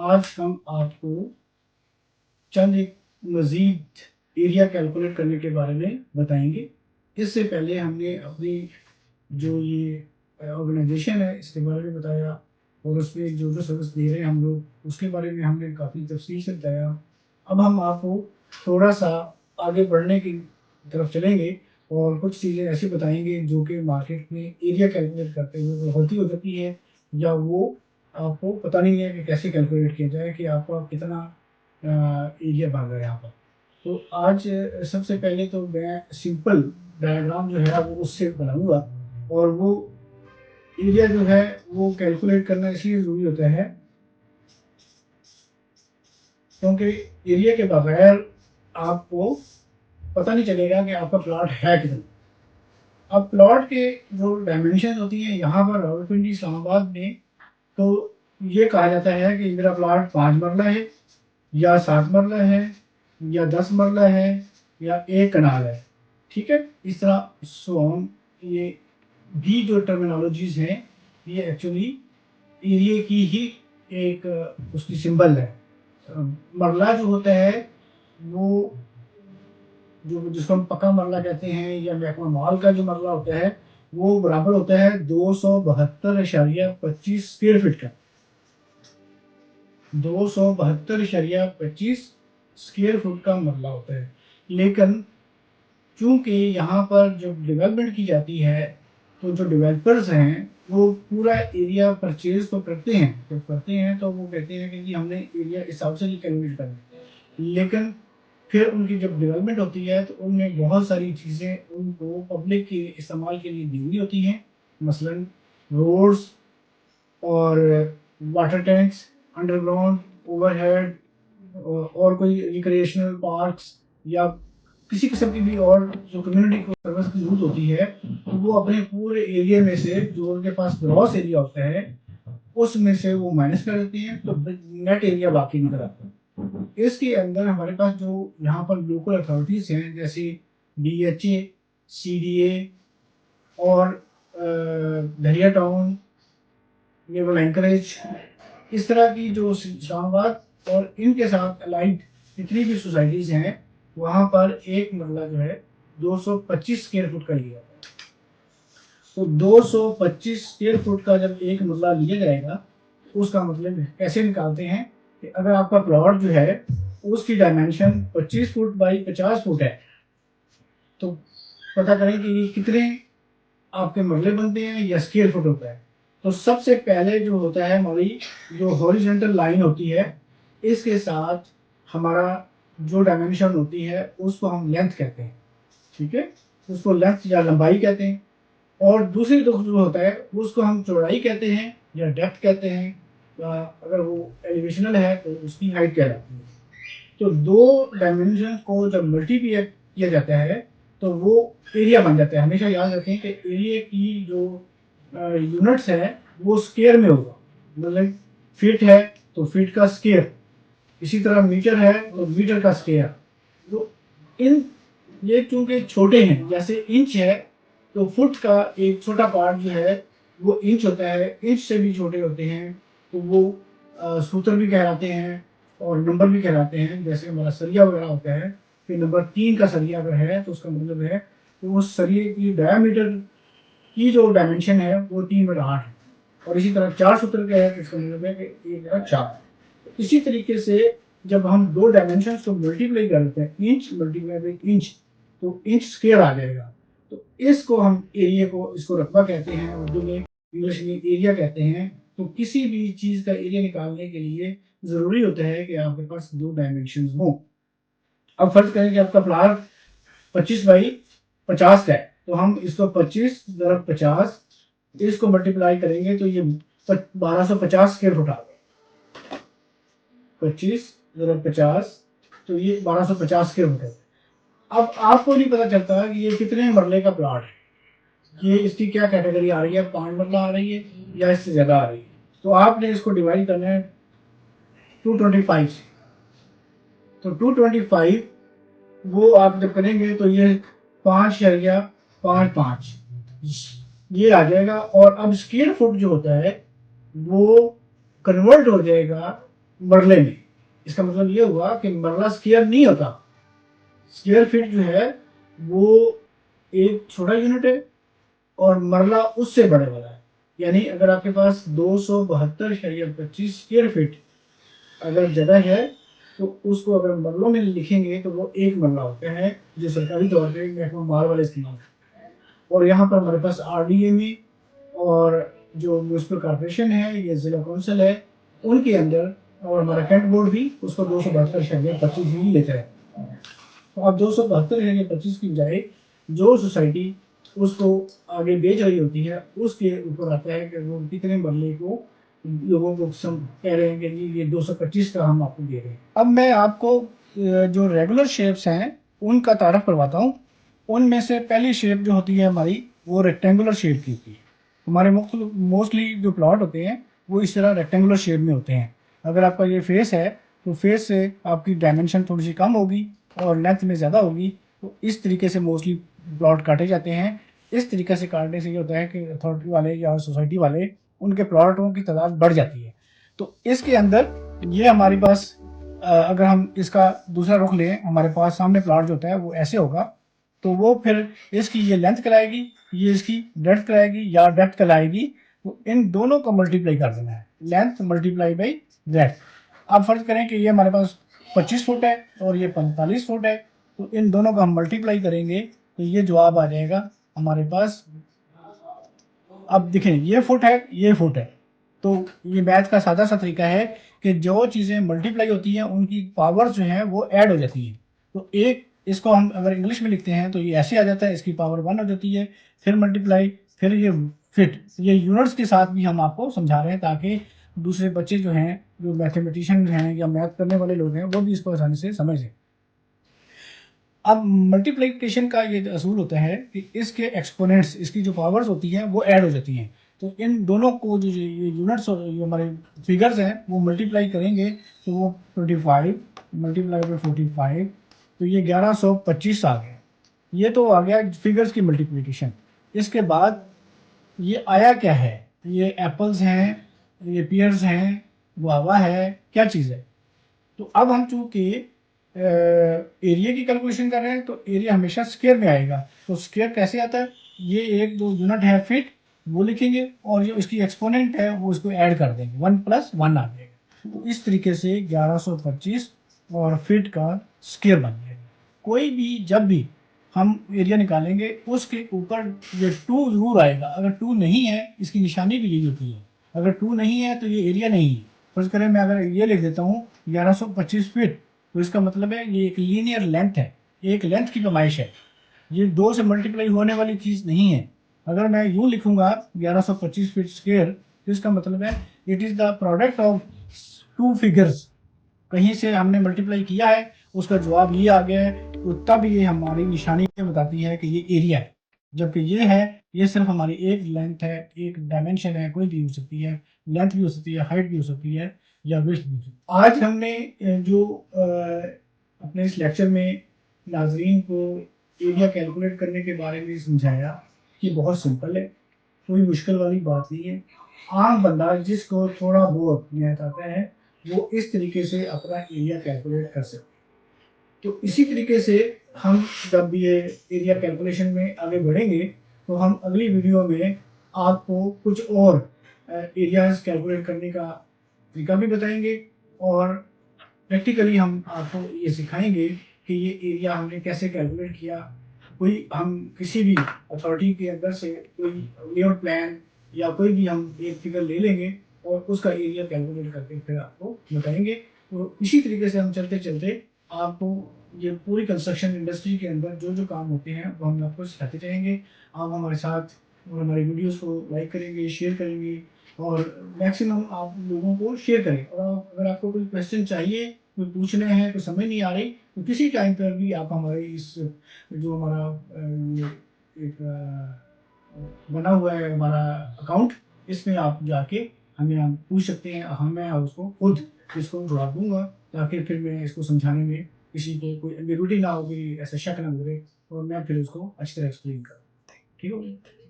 आज हम आपको चंद एक मज़ीद एरिया कैलकुलेट करने के बारे में बताएंगे। इससे पहले हमने अपनी जो ये ऑर्गेनाइजेशन है इसके बारे में बताया और उसमें जो जो सर्विस दे रहे हैं हम लोग उसके बारे में हमने काफ़ी तफसील से बताया। अब हम आपको थोड़ा सा आगे बढ़ने की तरफ चलेंगे और कुछ चीज़ें ऐसी बताएंगे जो कि मार्केट में एरिया कैलकुलेट करते हुए गलती हो जाती है या वो आपको पता नहीं है कि कैसे कैलकुलेट किया जाए कि आपका कितना एरिया भाग रहा है यहाँ पर। तो आज सबसे पहले तो मैं सिंपल डायग्राम जो है वो उससे बनाऊंगा और वो एरिया जो है वो कैलकुलेट करना इसलिए ज़रूरी होता है क्योंकि एरिया के बगैर आपको पता नहीं चलेगा कि आपका प्लॉट है कितना। अब प्लॉट के जो डायमेंशन होती है यहाँ पर रावलपिंडी इस्लामाबाद में, तो ये कहा जाता है कि मेरा प्लॉट 5 मरला है या 7 मरला है या 10 मरला है या 1 कनाल है। ठीक है, इस तरह सोन ये भी जो टर्मिनोलॉजीज हैं ये एक्चुअली एरिया की ही एक उसकी सिंबल है। मरला जो होता है वो जो जिसको हम पक्का मरला कहते हैं या महकमा माल का जो मरला होता है वो बराबर होता है 272.25 स्क्वायर फीट का। 272.25 स्क्वायर फुट का मरला होता है। लेकिन चूंकि यहाँ पर जब डेवलपमेंट की जाती है तो जो डेवलपर्स हैं वो पूरा एरिया परचेज तो करते हैं, जब करते हैं तो वो कहते हैं कि जी हमने एरिया इस हिसाब से कैलकुलेट करना है। लेकिन फिर उनकी जब डेवलपमेंट होती है तो उनमें बहुत सारी चीज़ें उनको पब्लिक के इस्तेमाल के लिए दी हुई होती हैं, मसलन रोड्स और वाटर टैंक्स, अंडरग्राउंड, ओवरहेड और कोई रिक्रिएशनल पार्क्स या किसी किस्म की भी और जो कम्युनिटी को सर्विस की यूज होती है तो वो अपने पूरे एरिया में से जो उनके पास ग्रॉस एरिया होता है उसमें से वो माइनस कर देते हैं तो नेट एरिया बाकी निकल आता है। इसके अंदर हमारे पास जो यहाँ पर लोकल अथॉरिटीज हैं जैसे DHA, CDA और दरिया टाउन, नेवल एंकरेज, इस तरह की जो इस्लामाबाद और इनके साथ अलाइड जितनी भी सोसाइटीज़ हैं वहाँ पर एक मरला जो है 225 स्क्वायर फुट का लिया है। तो 225 स्क्वायर फुट का जब एक मरला लिया जाएगा उसका मतलब कैसे निकालते हैं कि अगर आपका प्लॉट जो है उसकी डायमेंशन 25 फुट बाई 50 फुट है तो पता करें कि ये कितने आपके मरले बनते हैं या स्क्वायर फुट होता है। तो सबसे पहले जो होता है हमारी जो हॉरिजॉन्टल लाइन होती है इसके साथ हमारा जो डायमेंशन होती है उसको हम लेंथ कहते हैं। ठीक है, उसको लेंथ या लंबाई कहते हैं। और दूसरी तरफ जो होता है उसको हम चौड़ाई कहते हैं या डेप्थ कहते हैं, या अगर वो एलिवेशनल है तो उसकी हाइट कहलाती है। तो दो डायमेंशन को जब मल्टीप्लाई किया जाता है तो वो एरिया बन जाता है। हमेशा याद रखें कि एरिया की जो यूनिट्स है वो स्क्वायर में होगा, मतलब फीट है तो फीट का स्क्वायर, इसी तरह मीटर है तो मीटर का स्क्वायर। तो इन ये चूंकि छोटे हैं, जैसे इंच है तो फुट का एक छोटा पार्ट जो है वो इंच होता है, इंच से भी छोटे होते हैं तो वो सूत्र भी कहलाते हैं और नंबर भी कहलाते हैं। जैसे हमारा सरिया वगैरह होता है कि नंबर 3 का सरिया अगर है तो उसका मतलब है कि उस सरिये की डायमीटर की जो डायमेंशन है वो 3/8 है। और इसी तरह 4 सूत्र का है तो इसका मतलब है कि 1/4। इसी तरीके से जब हम दो डायमेंशन को मल्टीप्लाई करते हैं, इंच मल्टीप्लाई बाई इंच, तो इंच स्क्वायर आ जाएगा। तो इसको हम एरिया को इसको रकबा कहते हैं, उर्दू में, इंग्लिश में एरिया कहते हैं। तो किसी भी चीज़ का एरिया निकालने के लिए ज़रूरी होता है कि आपके पास दो डायमेंशन हों। अब फर्ज करें कि आपका प्लाट 25/50 का है तो हम इसको 25 × 50 इसको मल्टीप्लाई करेंगे तो ये 1250 स्क्वायर फुट आ गया। 25 × 50 तो ये 1250 स्क्वायर फुट है। अब आपको नहीं पता चलता कि ये कितने मरले का प्लाट है, ये इसकी क्या कैटेगरी आ रही है, 5 मरला आ रही है या इससे ज़्यादा आ रही है। तो आपने इसको डिवाइड करना है 225 से। तो 225 वो आप जब करेंगे तो ये 5.55 ये आ जाएगा। और अब स्क्वायर फुट जो होता है वो कन्वर्ट हो जाएगा मरले में। इसका मतलब ये हुआ कि मरला स्क्वायर नहीं होता। स्क्वायर फीट जो है वो एक छोटा यूनिट है और मरला उससे बड़े वाला है। यानी अगर आपके पास 272.25 स्क्वायर फीट अगर जगह है तो उसको अगर मरलों में लिखेंगे तो वो एक मरला होता है, जो सरकारी तौर पे महकमा माल वाले इस्तेमाल करते हैं। और यहाँ पर हमारे पास RDA और जो म्यूनसिपल कॉर्पोरेशन है या जिला कौंसिल है उनके अंदर, और हमारा कैंट बोर्ड भी उसको 272.25 ही लेता है। तो अब 272.25 की बजाय जो सोसाइटी उसको आगे बेच रही होती है उसके ऊपर आता है कि वो कितने मरले को लोगों को सम कह रहे हैं कि जी ये 225 का हम आपको दे रहे हैं। अब मैं आपको जो रेगुलर शेप्स हैं उनका तारफ करवाता हूँ। उनमें से पहली शेप जो होती है हमारी वो रेक्टेंगुलर शेप की होती है। हमारे मोस्टली जो प्लॉट होते हैं वो इस तरह रेक्टेंगुलर शेप में होते हैं। अगर आपका ये फेस है तो फेस से आपकी डायमेंशन थोड़ी सी कम होगी और लेंथ में ज़्यादा होगी। तो इस तरीके से मोस्टली प्लॉट काटे जाते हैं। इस तरीके से काटने से ये होता है कि अथॉरिटी वाले या सोसाइटी वाले उनके प्लॉटों की तादाद बढ़ जाती है। तो इसके अंदर ये हमारे पास अगर हम इसका दूसरा रुख लें, हमारे पास सामने प्लॉट जो होता है वो ऐसे होगा। तो वो फिर इसकी ये लेंथ कहलाएगी, ये इसकी ब्रेड्थ कहलाएगी या डेप्थ कहलाएगी। तो इन दोनों को मल्टीप्लाई कर देना है, लेंथ मल्टीप्लाई बाई ब्रेड्थ। अब फर्ज करें कि ये हमारे पास 25 फुट है और ये 45 फुट है। तो इन दोनों का हम मल्टीप्लाई करेंगे तो ये जवाब आ जाएगा हमारे पास। अब देखें ये फुट है ये फुट है। तो ये मैथ का सादा सा तरीका है कि जो चीज़ें मल्टीप्लाई होती हैं उनकी पावर जो है वो ऐड हो जाती है। तो एक इसको हम अगर इंग्लिश में लिखते हैं तो ये ऐसे आ जाता है, इसकी पावर 1 हो जाती है, फिर मल्टीप्लाई, फिर ये फिट। ये यूनिट्स के साथ भी हम आपको समझा रहे हैं ताकि दूसरे बच्चे जो हैं, जो मैथमेटिशियन हैं या मैथ करने वाले लोग हैं, वो भी इसको आसानी से समझें। अब मल्टीप्लिकेशन का ये असूल होता है कि इसके एक्सपोनेंट्स, इसकी जो पावर्स होती हैं वो ऐड हो जाती हैं। तो इन दोनों को जो ये यूनिट्स और जो हमारे फिगर्स हैं वो मल्टीप्लाई करेंगे तो वो 25 मल्टीप्लाई बाई 45, तो ये 1125 आ गया। ये तो आ गया फिगर्स की मल्टीप्लिकेशन। इसके बाद ये आया क्या है? ये एप्पल्स हैं, ये पियर्स हैं, गुआवा है, क्या चीज़ है? तो अब हम चूंकि एरिया की कैलकुलेशन कर रहे हैं तो एरिया हमेशा स्क्वायर में आएगा। तो स्क्वायर कैसे आता है? ये एक जो यूनिट है फिट वो लिखेंगे और जो इसकी एक्सपोनेंट है वो इसको ऐड कर देंगे, 1 + 1 आ जाएगा। तो इस तरीके से 1125 और फिट का स्क्वायर बन जाएगा। कोई भी जब भी हम एरिया निकालेंगे उसके ऊपर ये 2 जरूर आएगा। अगर 2 नहीं है, इसकी निशानी भी यही होती है, अगर 2 नहीं है तो ये एरिया नहीं है। फर्ज करें मैं अगर ये लिख देता हूँ 1125 फीट, तो इसका मतलब है ये एक लीनियर लेंथ है, एक लेंथ की पैमाइश है, ये 2 से मल्टीप्लाई होने वाली चीज़ नहीं है। अगर मैं यूँ लिखूंगा 1125 फीट स्क्वायर, तो इसका मतलब है it is the product of 2 figures. कहीं से हमने मल्टीप्लाई किया है, उसका जवाब ये आ गया है, तो तब ये हमारी निशानी ये बताती है कि ये एरिया है। जबकि ये है, ये सिर्फ हमारी एक लेंथ है, एक डायमेंशन है, कोई भी हो सकती है, लेंथ भी हो सकती है, हाइट भी हो सकती है या विड्थ भी हो सकती है। आज हमने जो अपने इस लेक्चर में नाजरीन को एरिया कैलकुलेट करने के बारे में समझाया, ये बहुत सिंपल है, कोई मुश्किल वाली बात नहीं है। आम बंदा जिसको थोड़ा बहुत मैथ आता है वो इस तरीके से अपना एरिया कैलकुलेट कर सकते हैं। तो इसी तरीके से हम जब ये एरिया कैलकुलेशन में आगे बढ़ेंगे तो हम अगली वीडियो में आपको कुछ और एरियाज कैलकुलेट करने का तरीका भी बताएंगे और प्रैक्टिकली हम आपको ये सिखाएंगे कि ये एरिया हमने कैसे कैलकुलेट किया। कोई हम किसी भी अथॉरिटी के अंदर से कोई लेआउट प्लान या कोई भी हम एक फिगर ले लेंगे और उसका एरिया कैलकुलेट करके फिर आपको बताएंगे। तो इसी तरीके से हम चलते चलते आपको ये पूरी कंस्ट्रक्शन इंडस्ट्री के अंदर जो जो काम होते हैं वो हम आपको सिखाते रहेंगे। आप हमारे साथ और हमारी वीडियोस को लाइक करेंगे, शेयर करेंगे और मैक्सिमम आप लोगों को शेयर करें। और अगर आपको कोई क्वेश्चन चाहिए, कोई पूछने हैं, कोई समझ नहीं आ रही, तो किसी टाइम पर भी आप हमारे इस जो हमारा एक बना हुआ है हमारा अकाउंट, इसमें आप जाके हमें हम पूछ सकते हैं। हम मैं उसको खुद इसको जवाब दूंगा ताकि फिर मैं इसको समझाने में किसी को कोई एम्बिगुइटी ना हो, कि ऐसा शक ना करे और मैं फिर उसको अच्छी तरह एक्सप्लेन करूँ। ठीक है।